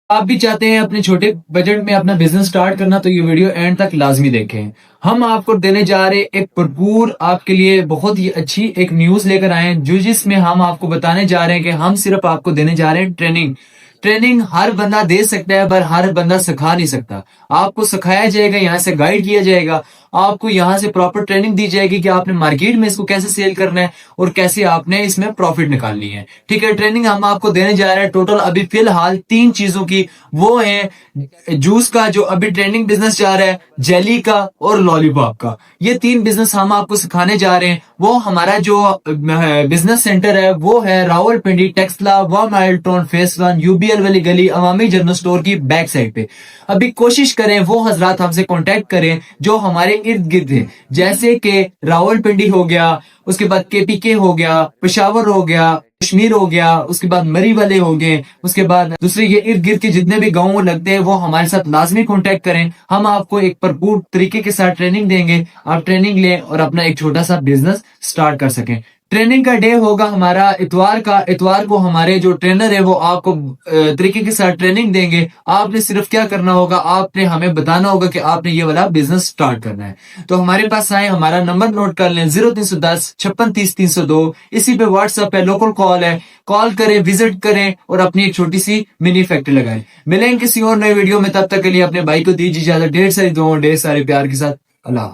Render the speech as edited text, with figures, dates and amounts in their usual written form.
آپ بھی چاہتے ہیں اپنے چھوٹے بجٹ میں اپنا بزنس سٹارٹ کرنا تو یہ ویڈیو اینڈ تک لازمی دیکھیں. ہم آپ کو دینے جا رہے ایک بھرپور آپ کے لیے بہت ہی اچھی ایک نیوز لے کر آئے ہیں جس میں ہم آپ کو بتانے جا رہے ہیں کہ ہم صرف آپ کو دینے جا رہے ہیں ٹریننگ ہر بندہ دے سکتا ہے پر ہر بندہ سکھا نہیں سکتا. آپ کو سکھایا جائے گا, یہاں سے گائیڈ کیا جائے گا, آپ کو یہاں سے پراپر ٹریننگ دی جائے گی کہ آپ نے مارکیٹ میں اس کو کیسے سیل کرنا ہے اور کیسے آپ نے اس میں پروفٹ نکالنی ہے. ٹھیک ہے, ٹریننگ ہم آپ کو دینے جا رہے ہیں ٹوٹل ابھی فی الحال 3 چیزوں کی. وہ ہے جوس کا جو ابھی ٹریننگ بزنس جا رہا ہے, جیلی کا اور لالی پاپ کا. یہ 3 بزنس ہم آپ کو سکھانے جا رہے ہیں. وہ ہمارا جو بزنس سینٹر ہے وہ ہے راول پنڈی ٹیکسلا 1 مائل ٹون فیس 1 UBL والی گلی عوامی جنرل سٹور کی بیک سائڈ پہ. ابھی کوشش کریں وہ حضرات ہم سے کانٹیکٹ کریں جو ہمارے ارد گرد ہیں, جیسے کہ راول پنڈی ہو گیا, اس کے بعد KPK ہو گیا, پشاور ہو گیا, کشمیر ہو گیا, اس کے بعد مری والے ہو گئے, اس کے بعد دوسرے یہ ارد گرد کے جتنے بھی گاؤں لگتے ہیں وہ ہمارے ساتھ لازمی کانٹیکٹ کریں. ہم آپ کو ایک بھرپور طریقے کے ساتھ ٹریننگ دیں گے, آپ ٹریننگ لیں اور اپنا ایک چھوٹا سا بزنس سٹارٹ کر سکیں. ٹریننگ کا ڈے ہوگا ہمارا اتوار کا. اتوار کو ہمارے جو ٹرینر ہے وہ آپ کو طریقے کے ساتھ ٹریننگ دیں گے. آپ نے صرف کیا کرنا ہوگا, آپ نے ہمیں بتانا ہوگا کہ آپ نے یہ والا بزنس سٹارٹ کرنا ہے. تو ہمارے پاس آئیں, ہمارا نمبر نوٹ کر لیں 0310 56 30 302. اسی پہ واٹس ایپ ہے, لوکل کال ہے, کال کریں, وزٹ کریں اور اپنی ایک چھوٹی سی منی فیکٹری لگائیں. ملیں کسی اور نئے ویڈیو میں, تب تک کے لیے اپنے بھائی کو دیجیے اجازت. ڈھیر ساری دعاؤں, ڈھیر سارے پیار کے ساتھ. اللہ.